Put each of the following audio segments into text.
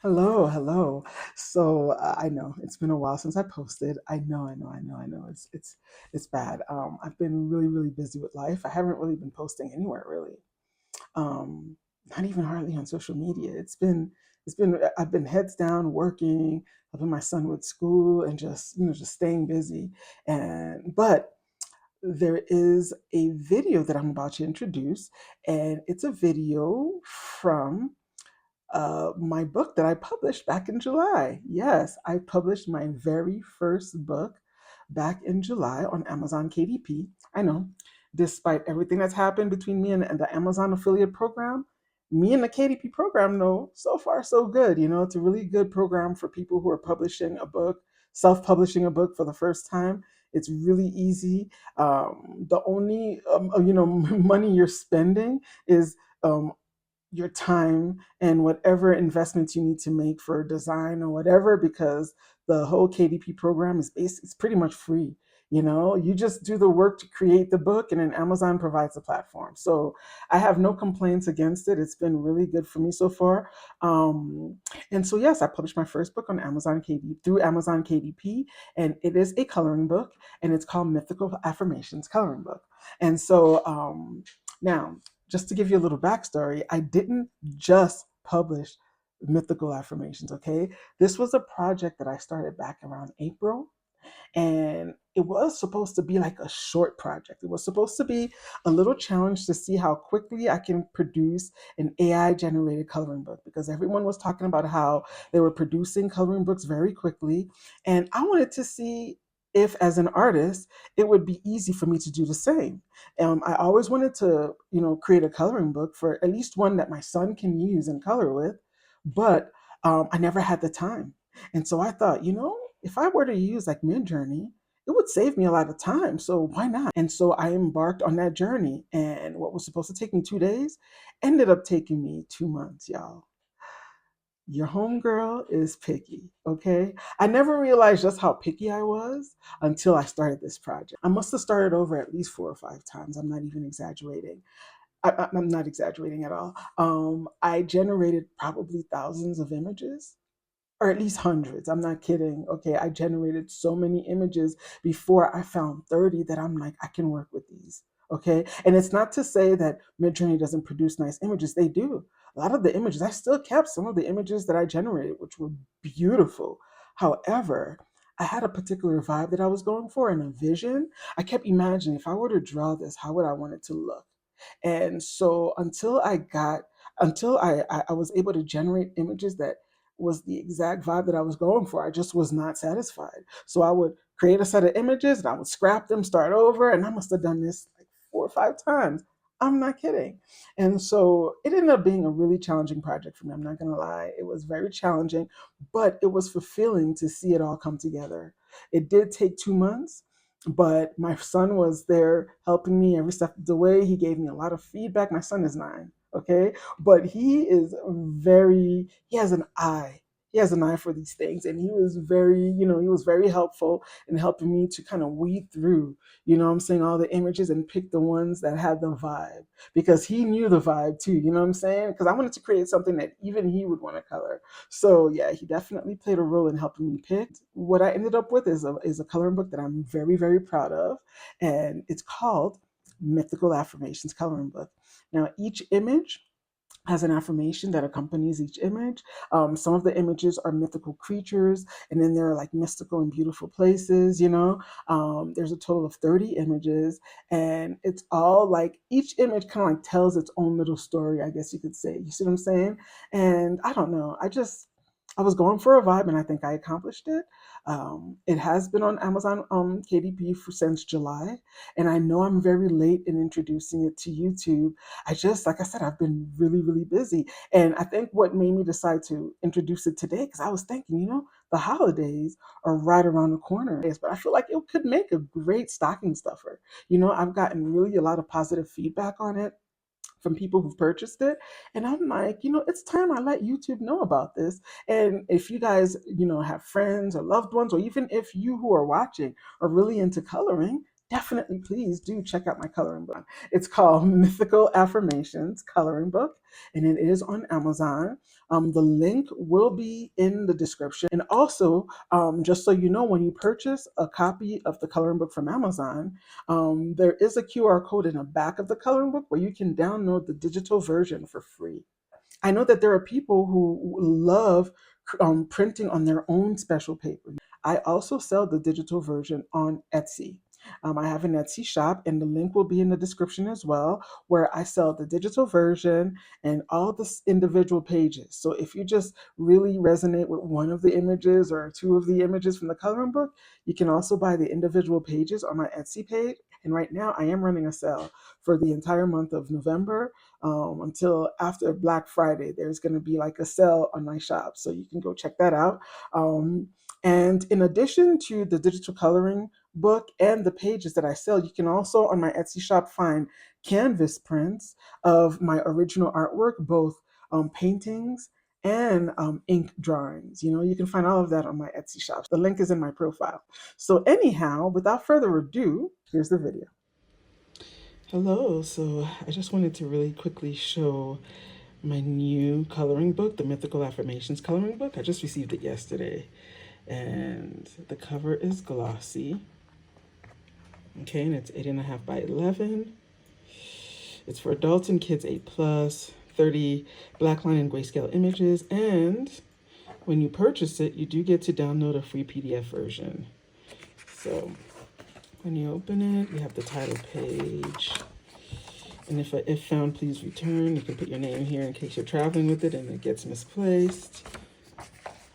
Hello, hello. So I know it's been a while since I posted. I know. It's bad. I've been really, really busy with life. I haven't really been posting anywhere really. Um, Not even hardly on social media. It's been I've been heads down working, helping my son with school, and just staying busy. And but there is a video that I'm about to introduce, and it's a video from my book that I published back in July. Yes, I published my very first book back in July on Amazon KDP. I know, despite everything that's happened between me and the Amazon affiliate program, me and the KDP program know so far so good. It's a really good program for people who are publishing a book, self-publishing a book for the first time. It's really easy. The only money you're spending is um, your time and whatever investments you need to make for design or whatever, because the whole KDP program it's pretty much free. You just do the work to create the book, and then Amazon provides the platform. So I have no complaints against it. It's been really good for me so far. Um, and so yes, I published my first book on Amazon KDP through Amazon KDP, and it is a coloring book, and it's called Mythical Affirmations Coloring Book. And so now, just to give you a little backstory, I didn't just publish mythical affirmations, okay? This was a project that I started back around April, and it was supposed to be like a short project. It was supposed to be a little challenge to see how quickly I can produce an AI generated coloring book, because everyone was talking about how they were producing coloring books very quickly. And I wanted to see if, as an artist, it would be easy for me to do the same. I always wanted to, create a coloring book, for at least one that my son can use and color with, but I never had the time. And so I thought, if I were to use like Midjourney, it would save me a lot of time. So why not? And so I embarked on that journey. And what was supposed to take me 2 days ended up taking me 2 months, y'all. Your homegirl is picky, okay? I never realized just how picky I was until I started this project. I must have started over at least 4 or 5 times. I'm not even exaggerating. I'm not exaggerating at all. I generated probably thousands of images, or at least hundreds. I'm not kidding. Okay, I generated so many images before I found 30 that I'm like, I can work with these. Okay, and it's not to say that Midjourney doesn't produce nice images. They do. A lot of the images, I still kept some of the images that I generated, which were beautiful. However, I had a particular vibe that I was going for and a vision. I kept imagining, if I were to draw this, how would I want it to look? And so until I was able to generate images that was the exact vibe that I was going for, I just was not satisfied. So I would create a set of images and I would scrap them, start over, and I must have done this like 4 or 5 times. I'm not kidding. And so it ended up being a really challenging project for me. I'm not going to lie. It was very challenging, but it was fulfilling to see it all come together. It did take 2 months, but my son was there helping me every step of the way. He gave me a lot of feedback. My son is 9, okay? But he has an eye. He has an eye for these things. And he was very helpful in helping me to kind of weed through, I'm saying, all the images and pick the ones that had the vibe, because he knew the vibe too, you know what I'm saying? Because I wanted to create something that even he would want to color. So yeah, he definitely played a role in helping me pick. What I ended up with is a coloring book that I'm very, very proud of. And it's called Mythical Affirmations Coloring Book. Now, each image has an affirmation that accompanies each image. Some of the images are mythical creatures, and then there are like mystical and beautiful places, There's a total of 30 images, and it's all like each image kind of like tells its own little story, I guess you could say. You see what I'm saying? And I don't know. I was going for a vibe, and I think I accomplished it. It has been on Amazon KDP since July, and I know I'm very late in introducing it to YouTube. Like I said, I've been really, really busy. And I think what made me decide to introduce it today, because I was thinking, the holidays are right around the corner. But I feel like it could make a great stocking stuffer. I've gotten really a lot of positive feedback on it from people who've purchased it. And I'm like, it's time I let YouTube know about this. And if you guys, have friends or loved ones, or even if you who are watching are really into coloring, definitely please do check out my coloring book. It's called Mythical Affirmations Coloring Book, and it is on Amazon. The link will be in the description. And also, just so you know, when you purchase a copy of the coloring book from Amazon, there is a QR code in the back of the coloring book where you can download the digital version for free. I know that there are people who love printing on their own special paper. I also sell the digital version on Etsy. I have an Etsy shop, and the link will be in the description as well, where I sell the digital version and all the individual pages. So if you just really resonate with one of the images or two of the images from the coloring book, you can also buy the individual pages on my Etsy page. And right now, I am running a sale for the entire month of November until after Black Friday. There's going to be like a sale on my shop, so you can go check that out. And in addition to the digital coloring book and the pages that I sell, you can also on my Etsy shop find canvas prints of my original artwork, both paintings and ink drawings. You can find all of that on my Etsy shop. The link is in my profile. So anyhow, without further ado, here's the video. Hello, so I just wanted to really quickly show my new coloring book, the Mythical Affirmations coloring book. I just received it yesterday, and the cover is glossy. Okay, and it's 8.5 by 11. It's for adults and kids 8+, 30 blackline and grayscale images, and when you purchase it, you do get to download a free PDF version. So when you open it, you have the title page. And if found, please return. You can put your name here in case you're traveling with it and it gets misplaced.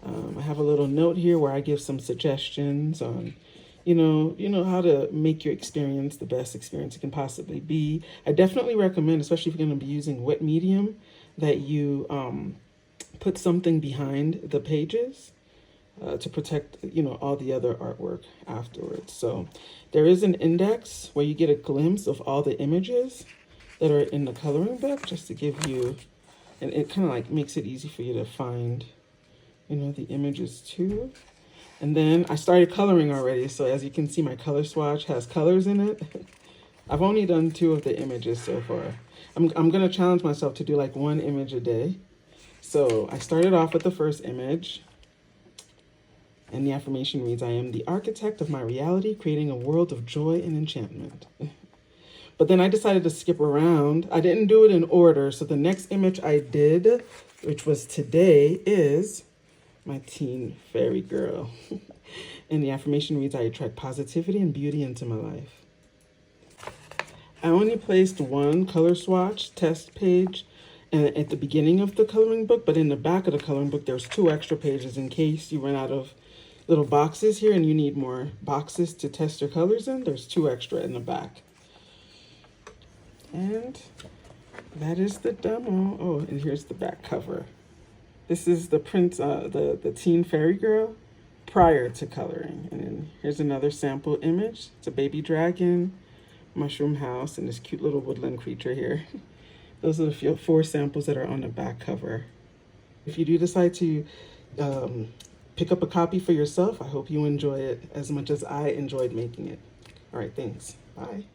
I have a little note here where I give some suggestions on, how to make your experience the best experience it can possibly be. I definitely recommend, especially if you're going to be using wet medium, that you put something behind the pages to protect, all the other artwork afterwards. So there is an index where you get a glimpse of all the images that are in the coloring book, just to give you, and it kind of like makes it easy for you to find, the images too. And then I started coloring already, so as you can see, my color swatch has colors in it. I've only done 2 of the images so far. I'm gonna challenge myself to do like 1 image a day. So I started off with the first image, and the affirmation reads, "I am the architect of my reality, creating a world of joy and enchantment." But then I decided to skip around. I didn't do it in order. So the next image I did, which was today, is my teen fairy girl. And the affirmation reads, "I attract positivity and beauty into my life." I only placed 1 color swatch test page at the beginning of the coloring book, but in the back of the coloring book, there's 2 extra pages in case you run out of little boxes here and you need more boxes to test your colors in. There's 2 extra in the back. And that is the demo. Oh, and here's the back cover. This is the print, the teen fairy girl prior to coloring. And then here's another sample image. It's a baby dragon, mushroom house, and this cute little woodland creature here. Those are the 4 samples that are on the back cover. If you do decide to pick up a copy for yourself, I hope you enjoy it as much as I enjoyed making it. All right, thanks. Bye.